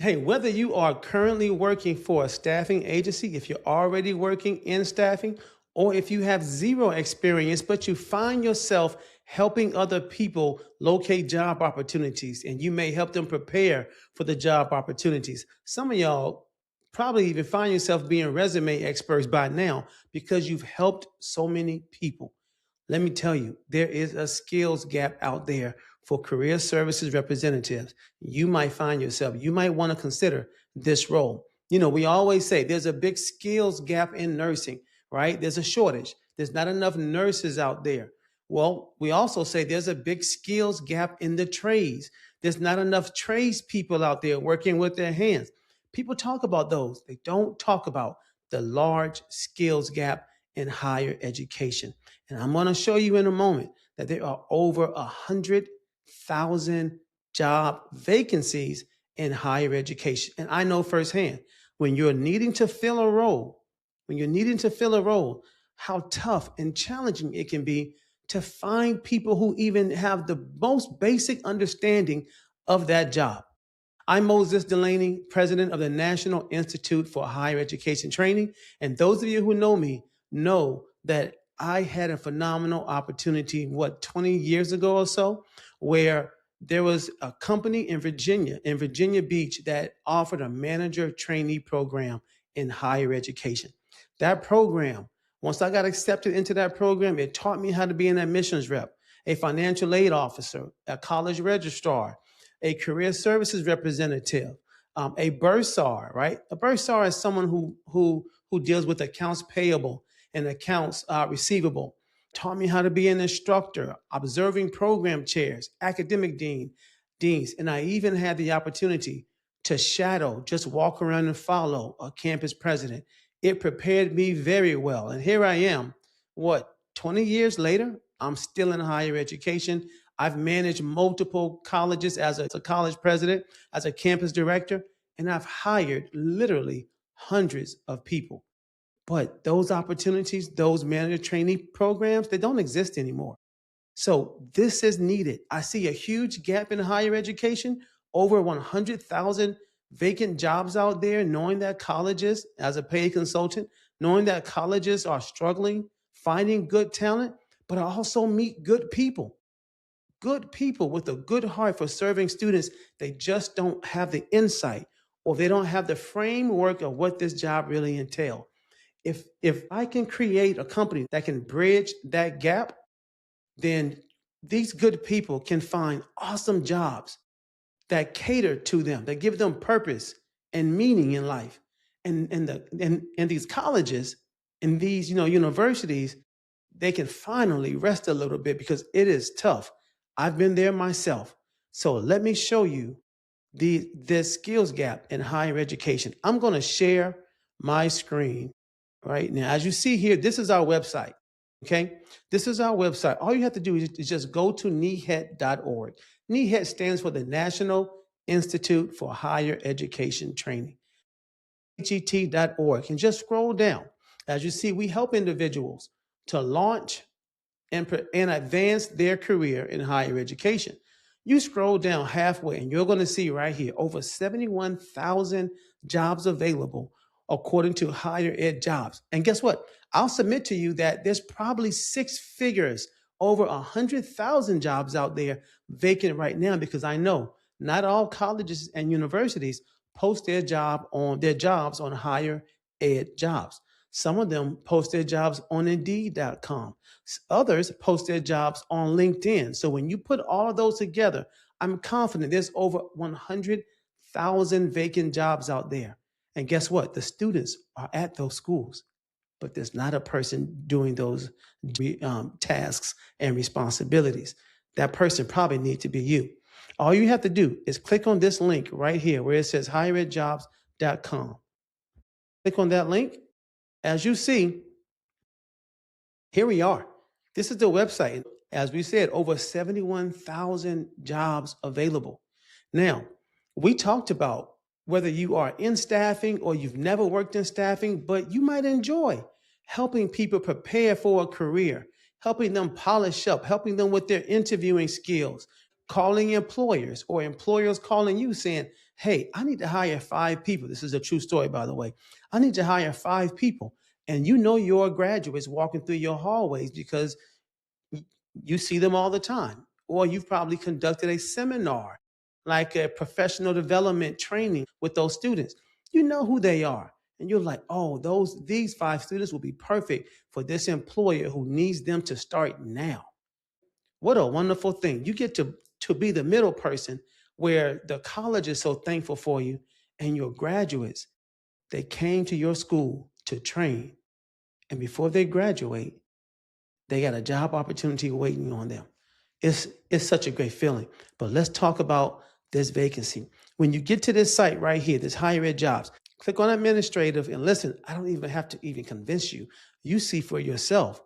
Hey, whether you are currently working for a staffing agency, if you're already working in staffing, or if you have zero experience, but you find yourself helping other people locate job opportunities and you may help them prepare for the job opportunities. Some of y'all probably even find yourself being resume experts by now because you've helped so many people. Let me tell you, there is a skills gap out there for career services representatives. You might find yourself, you might want to consider this role. You know, we always say there's a big skills gap in nursing, right? There's a shortage. There's not enough nurses out there. Well, we also say there's a big skills gap in the trades. There's not enough trades people out there working with their hands. People talk about those. They don't talk about the large skills gap in higher education. And I'm going to show you in a moment that there are over 100,000 job vacancies in higher education. And I know firsthand when you're needing to fill a role, how tough and challenging it can be to find people who even have the most basic understanding of that job. I'm Moses Delaney, president of the National Institute for Higher Education Training. And those of you who know me know that I had a phenomenal opportunity, 20 years ago or so, where there was a company in Virginia Beach, that offered a manager trainee program in higher education. That program, once I got accepted into that program, it taught me how to be an admissions rep, a financial aid officer, a college registrar, a career services representative, a bursar, right? A bursar is someone who deals with accounts payable and accounts receivable. Taught me how to be an instructor, observing program chairs, academic deans, and I even had the opportunity to shadow, just walk around and follow a campus president. It prepared me very well, and here I am. 20 years later, I'm still in higher education. I've managed multiple colleges as a college president, as a campus director, and I've hired literally hundreds of people. But those opportunities, those manager trainee programs, they don't exist anymore. So this is needed. I see a huge gap in higher education, over 100,000 vacant jobs out there, knowing that colleges, as a paid consultant, knowing that colleges are struggling, finding good talent, but I also meet good people with a good heart for serving students. They just don't have the insight, or they don't have the framework of what this job really entails. If I can create a company that can bridge that gap, then these good people can find awesome jobs that cater to them, that give them purpose and meaning in life. And these colleges and these universities, they can finally rest a little bit because it is tough. I've been there myself. So let me show you the skills gap in higher education. I'm going to share my screen right now. As you see here, this is our website. Okay, this is our website. All you have to do is just go to NEHET.org. NEHET stands for the National Institute for Higher Education Training. HET.org, and just scroll down. As you see, we help individuals to launch and advance their career in higher education. You scroll down halfway and you're going to see right here over 71,000 jobs available according to Higher Ed Jobs. And guess what? I'll submit to you that there's probably six figures, over 100,000 jobs out there vacant right now, because I know not all colleges and universities post their jobs on Higher Ed Jobs. Some of them post their jobs on Indeed.com. Others post their jobs on LinkedIn. So when you put all of those together, I'm confident there's over 100,000 vacant jobs out there. And guess what? The students are at those schools, but there's not a person doing those tasks and responsibilities. That person probably needs to be you. All you have to do is click on this link right here where it says higheredjobs.com. Click on that link. As you see, here we are. This is the website. As we said, over 71,000 jobs available. Now, we talked about whether you are in staffing or you've never worked in staffing, but you might enjoy helping people prepare for a career, helping them polish up, helping them with their interviewing skills, calling employers or employers calling you saying, hey, I need to hire 5 people. This is a true story, by the way. I need to hire 5 people. And you know your graduates walking through your hallways because you see them all the time. Or you've probably conducted a seminar, like a professional development training with those students. You know who they are. And you're like, oh, these 5 students will be perfect for this employer who needs them to start now. What a wonderful thing. You get to be the middle person where the college is so thankful for you and your graduates, they came to your school to train. And before they graduate, they got a job opportunity waiting on them. It's such a great feeling. But let's talk about this vacancy. When you get to this site right here, this higher ed jobs, click on administrative and listen, I don't even have to even convince you. You see for yourself.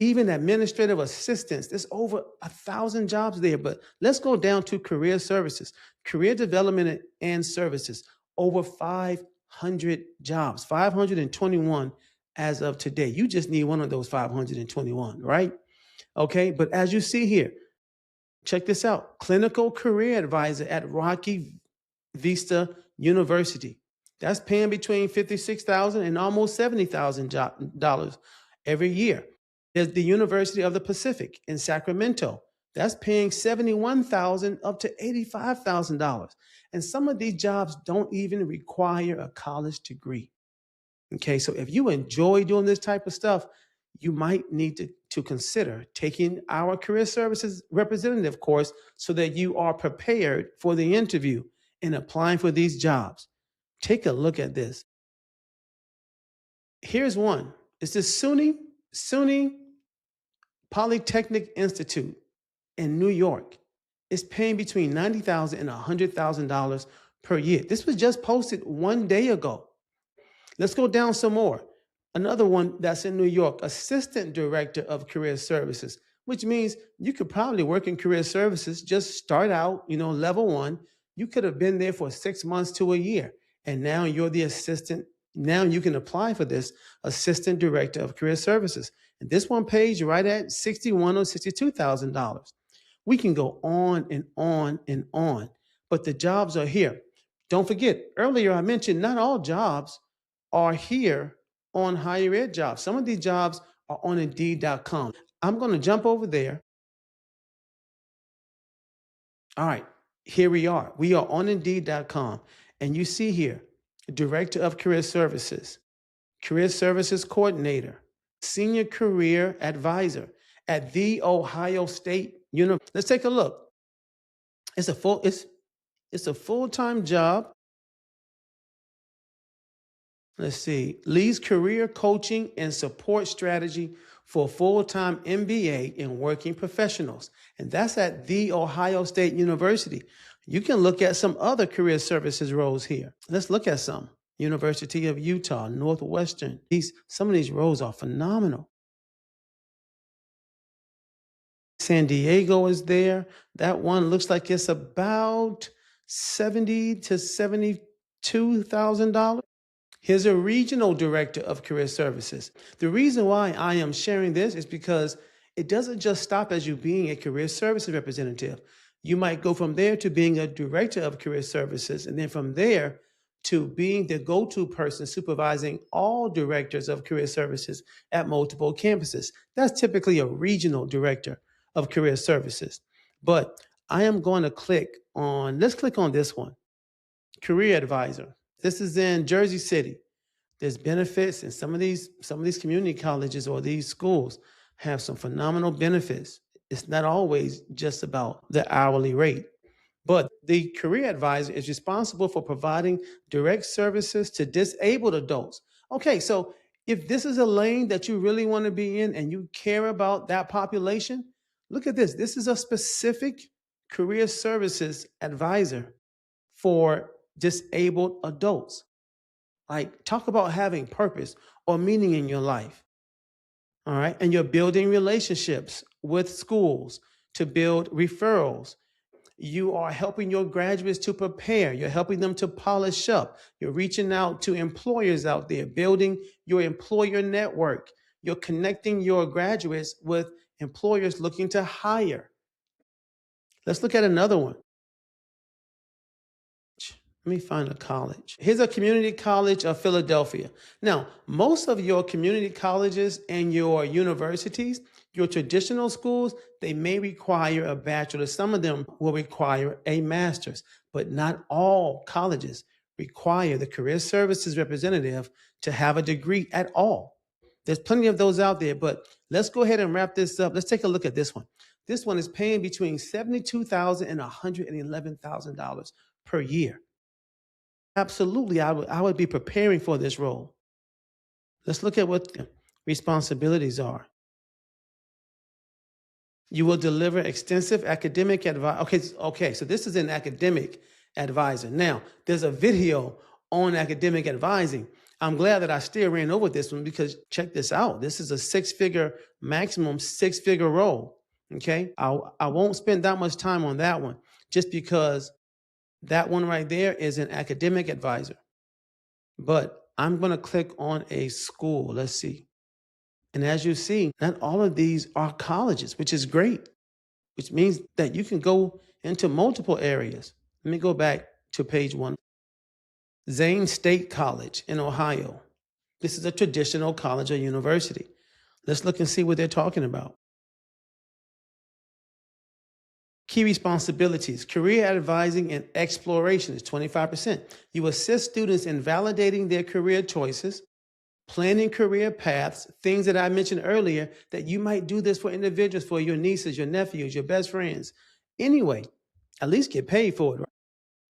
Even administrative assistants, there's over 1,000 jobs there. But let's go down to career services, career development and services, over 500 jobs, 521 as of today. You just need one of those 521, right? Okay, but as you see here, check this out. Clinical career advisor at Rocky Vista University. That's paying between $56,000 and almost $70,000 every year. There's the University of the Pacific in Sacramento. That's paying $71,000 up to $85,000. And some of these jobs don't even require a college degree. Okay, so if you enjoy doing this type of stuff, you might need to consider taking our career services representative course so that you are prepared for the interview and applying for these jobs. Take a look at this. Here's one. It's the SUNY Polytechnic Institute in New York. It's paying between $90,000 and $100,000 per year. This was just posted one day ago. Let's go down some more. Another one that's in New York, Assistant Director of Career Services, which means you could probably work in career services, just start out, level 1. You could have been there for 6 months to a year, and now you're the assistant. Now you can apply for this Assistant Director of Career Services. And this one pays right at $61,000 or $62,000. We can go on and on and on, but the jobs are here. Don't forget, earlier I mentioned not all jobs are here on higher ed jobs. Some of these jobs are on Indeed.com. I'm going to jump over there. All right, here we are. We are on Indeed.com. And you see here, Director of Career Services, Career Services Coordinator, Senior Career Advisor at The Ohio State University. Let's take a look. It's a full-time job. Let's see, leads career coaching and support strategy for full-time MBA in working professionals. And that's at The Ohio State University. You can look at some other career services roles here. Let's look at some. University of Utah, Northwestern. Some of these roles are phenomenal. San Diego is there. That one looks like it's about $70,000 to $72,000. Here's a regional director of career services. The reason why I am sharing this is because it doesn't just stop as you being a career services representative. You might go from there to being a director of career services, and then from there to being the go-to person supervising all directors of career services at multiple campuses. That's typically a regional director of career services. But I am going to let's click on this one, career advisor. This is in Jersey City. There's benefits, and some of these community colleges or these schools have some phenomenal benefits. It's not always just about the hourly rate. But the career advisor is responsible for providing direct services to disabled adults. Okay, so if this is a lane that you really want to be in and you care about that population, look at this. This is a specific career services advisor for disabled adults. Like, talk about having purpose or meaning in your life. All right. And you're building relationships with schools to build referrals. You are helping your graduates to prepare. You're helping them to polish up. You're reaching out to employers out there, building your employer network. You're connecting your graduates with employers looking to hire. Let's look at another one. Let me find a college. Here's a community college of Philadelphia. Now, most of your community colleges and your universities, your traditional schools, they may require a bachelor's. Some of them will require a master's, but not all colleges require the career services representative to have a degree at all. There's plenty of those out there, but let's go ahead and wrap this up. Let's take a look at this one. This one is paying between $72,000 and $111,000 per year. Absolutely, I would be preparing for this role. Let's look at what the responsibilities are. You will deliver extensive academic advice. Okay, so this is an academic advisor. Now, there's a video on academic advising. I'm glad that I still ran over this one because check this out. This is a maximum six-figure role. Okay, I won't spend that much time on that one just because that one right there is an academic advisor. But I'm going to click on a school. Let's see. And as you see, not all of these are colleges, which is great, which means that you can go into multiple areas. Let me go back to page 1. Zane State College in Ohio. This is a traditional college or university. Let's look and see what they're talking about. Key responsibilities, career advising and exploration is 25%. You assist students in validating their career choices, planning career paths, things that I mentioned earlier, that you might do this for individuals, for your nieces, your nephews, your best friends. Anyway, at least get paid for it, right?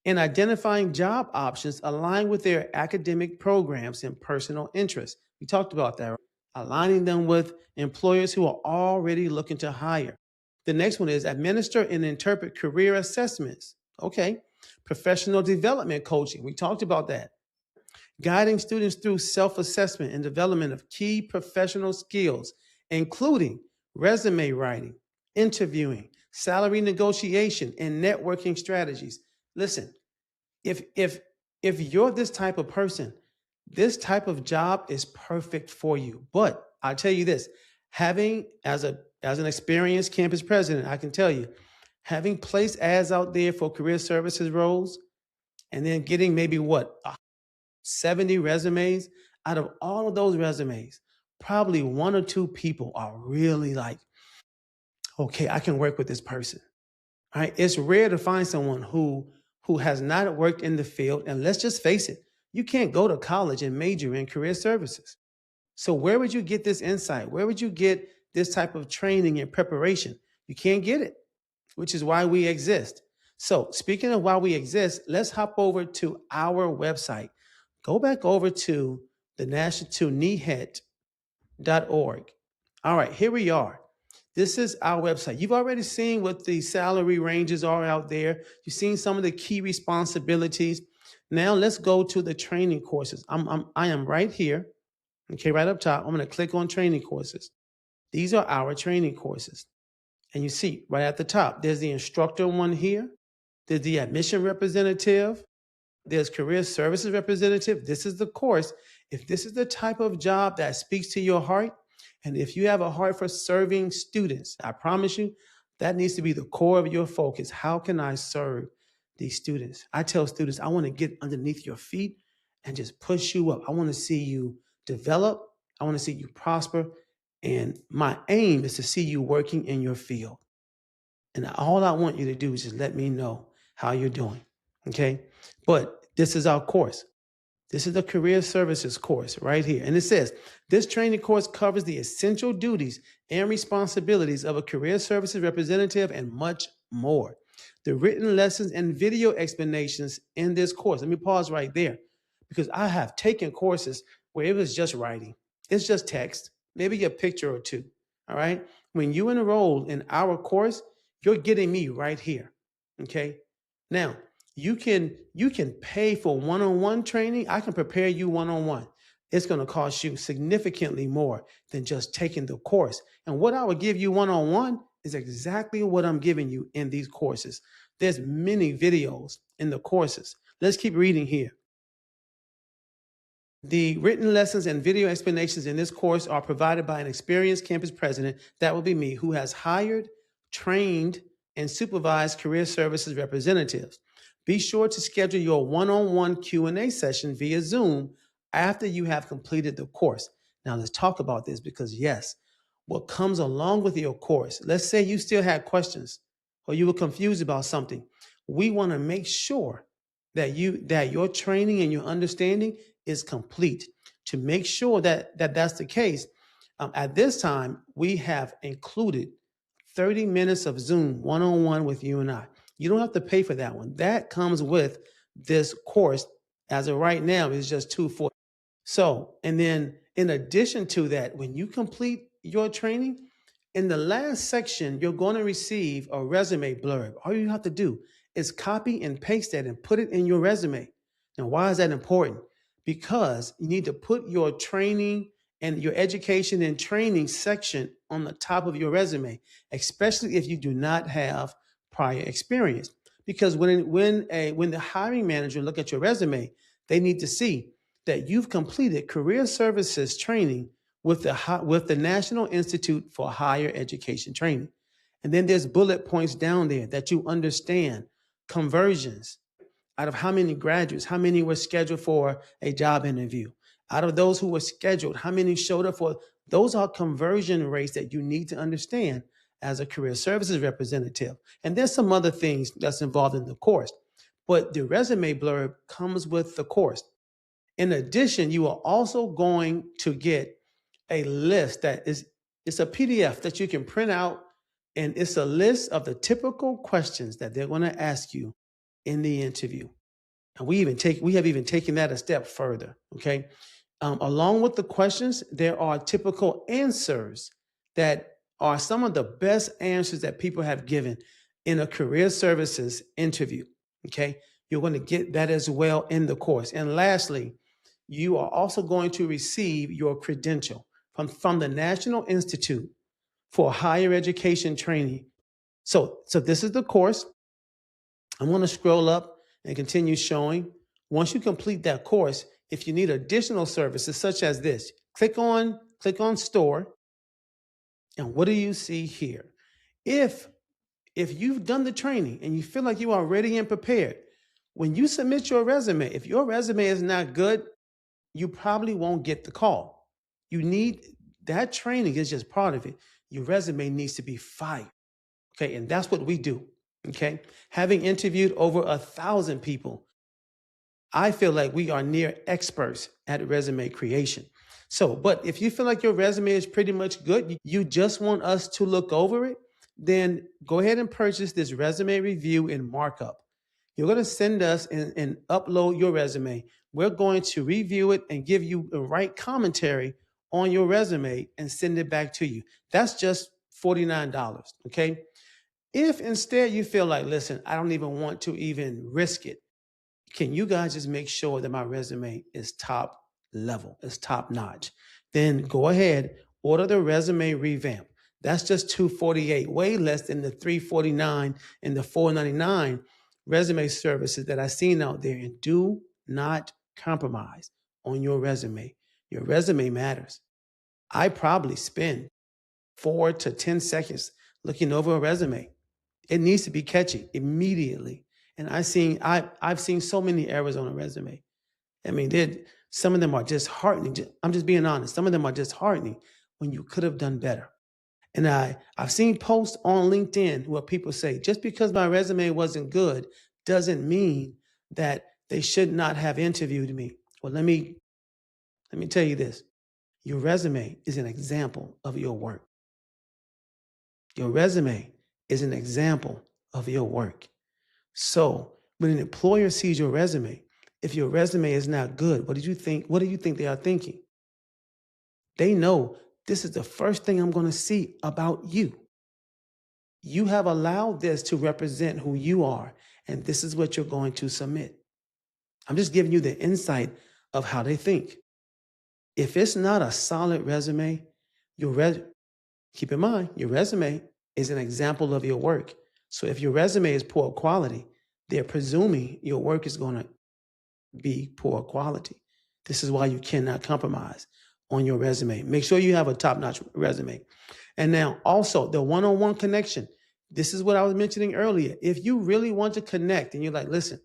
And identifying job options aligned with their academic programs and personal interests. We talked about that, right? Aligning them with employers who are already looking to hire. The next one is administer and interpret career assessments. Okay. Professional development coaching. We talked about that. Guiding students through self-assessment and development of key professional skills, including resume writing, interviewing, salary negotiation, and networking strategies. Listen, if you're this type of person, this type of job is perfect for you. But I'll tell you this, having as an experienced campus president, I can tell you, having placed ads out there for career services roles and then getting maybe 70 resumes, out of all of those resumes, probably 1 or 2 people are really like, okay, I can work with this person. All right. It's rare to find someone who has not worked in the field. And let's just face it, you can't go to college and major in career services. So where would you get this insight? Where would you get this type of training and preparation? You can't get it, which is why we exist. So speaking of why we exist, let's hop over to our website. Go back over to NEHET.org. All right, here we are. This is our website. You've already seen what the salary ranges are out there. You've seen some of the key responsibilities. Now let's go to the training courses. I am right here. Okay, right up top. I'm going to click on training courses. These are our training courses. And you see right at the top, there's the instructor one here. There's the admission representative. There's career services representative. This is the course. If this is the type of job that speaks to your heart, and if you have a heart for serving students, I promise you, that needs to be the core of your focus. How can I serve these students? I tell students, I want to get underneath your feet and just push you up. I want to see you develop. I want to see you prosper. And my aim is to see you working in your field. And all I want you to do is just let me know how you're doing. Okay. But this is our course. This is the career services course right here. And it says, this training course covers the essential duties and responsibilities of a career services representative and much more. The written lessons and video explanations in this course. Let me pause right there because I have taken courses where it was just writing. It's just text, maybe a picture or two. All right. When you enroll in our course, you're getting me right here. Okay. Now, you can pay for one-on-one training. I can prepare you one-on-one. It's going to cost you significantly more than just taking the course. And what I would give you one-on-one is exactly what I'm giving you in these courses. There's many videos in the courses. Let's keep reading here. The written lessons and video explanations in this course are provided by an experienced campus president, that will be me, who has hired, trained, and supervised career services representatives. Be sure to schedule your one-on-one Q&A session via Zoom after you have completed the course. Now let's talk about this because yes, what comes along with your course, let's say you still had questions or you were confused about something. We want to make sure that your training and your understanding is complete. To make sure that that's the case, at this time, we have included 30 minutes of Zoom one-on-one with you and I. You don't have to pay for that one. That comes with this course. As of right now, it's just $240. So, and then in addition to that, when you complete your training, in the last section, you're going to receive a resume blurb. All you have to do is copy and paste that and put it in your resume. Now, why is that important? Because you need to put your training and your education and training section on the top of your resume, especially if you do not have prior experience. Because when the hiring manager look at your resume, they need to see that you've completed career services training with the National Institute for Higher Education Training. And then there's bullet points down there that you understand conversions. Out of how many graduates, how many were scheduled for a job interview? Out of those who were scheduled, how many showed up for? Those are conversion rates that you need to understand as a career services representative. And there's some other things that's involved in the course, but the resume blurb comes with the course. In addition, you are also going to get a list it's a PDF that you can print out, and it's a list of the typical questions that they're going to ask you in the interview. And we have even taken that a step further. Okay. Along with the questions, there are typical answers that are some of the best answers that people have given in a career services interview. Okay. You're going to get that as well in the course. And lastly, you are also going to receive your credential from the National Institute for Higher Education Training. So this is the course. I'm going to scroll up and continue showing. Once you complete that course, if you need additional services such as this, click on store. And what do you see here? If you've done the training and you feel like you are ready and prepared, when you submit your resume, if your resume is not good, you probably won't get the call. You need that training is just part of it. Your resume needs to be fire. Okay. And that's what we do. Okay. Having interviewed over 1,000 people, I feel like we are near experts at resume creation. So, but if you feel like your resume is pretty much good, you just want us to look over it, then go ahead and purchase this resume review in markup. You're going to send us and upload your resume. We're going to review it and give you the right commentary on your resume and send it back to you. That's just $49. Okay. If instead you feel like, listen, I don't even want to even risk it, can you guys just make sure that my resume is top level, is top notch? Then go ahead, order the resume revamp. That's just $248, way less than the $349 and the $499 resume services that I've seen out there. And do not compromise on your resume. Your resume matters. I probably spend 4 to 10 seconds looking over a resume. It needs to be catchy immediately. And I've seen so many errors on a resume. I mean, some of them are just heartening. I'm just being honest. Some of them are just heartening when you could have done better. And I've seen posts on LinkedIn where people say, just because my resume wasn't good doesn't mean that they should not have interviewed me. Well, let me tell you this. Your resume is an example of your work. Your resume is an example of your work. So when an employer sees your resume, if your resume is not good, what do you think they are thinking? They know this is the first thing I'm going to see about you. You have allowed this to represent who you are, and this is what you're going to submit. I'm just giving you the insight of how they think. If it's not a solid resume, keep in mind, your resume is an example of your work. So if your resume is poor quality, they're presuming your work is going to be poor quality. This is why you cannot compromise on your resume. Make sure you have a top-notch resume. And now also the one-on-one connection. This is what I was mentioning earlier. If you really want to connect and you're like, listen,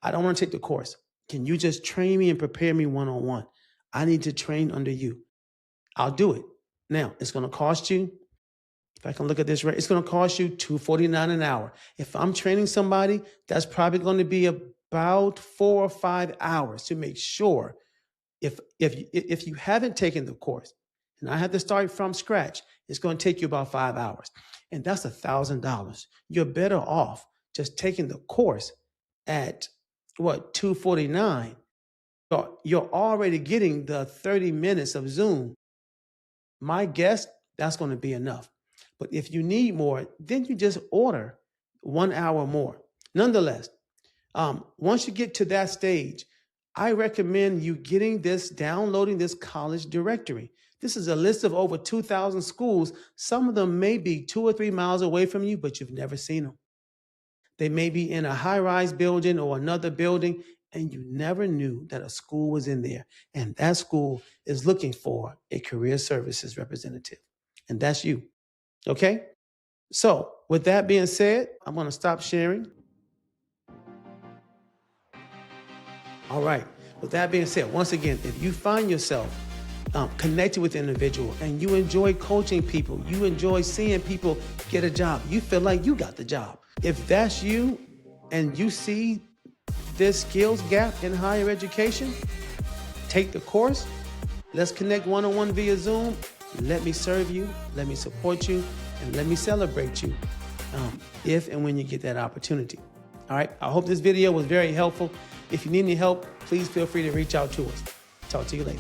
I don't want to take the course. Can you just train me and prepare me one-on-one? I need to train under you. I'll do it. Now, it's going to cost you, if I can look at this right, it's going to cost you $249 an hour. If I'm training somebody, that's probably going to be about 4 or 5 hours to make sure if you haven't taken the course, and I have to start from scratch, it's going to take you about 5 hours. And that's $1,000. You're better off just taking the course at $249. You're already getting the 30 minutes of Zoom. My guess, that's going to be enough. But if you need more, then you just order 1 hour more. Nonetheless, once you get to that stage, I recommend you downloading this college directory. This is a list of over 2,000 schools. Some of them may be 2 or 3 miles away from you, but you've never seen them. They may be in a high-rise building or another building, and you never knew that a school was in there. And that school is looking for a career services representative. And that's you. Okay? So with that being said, I'm going to stop sharing. All right. With that being said, once again, if you find yourself connected with an individual and you enjoy coaching people, you enjoy seeing people get a job, you feel like you got the job. If that's you and you see this skills gap in higher education, take the course. Let's connect one-on-one via Zoom. Let me serve you, let me support you, and let me celebrate you if and when you get that opportunity. All right, I hope this video was very helpful. If you need any help, please feel free to reach out to us. Talk to you later.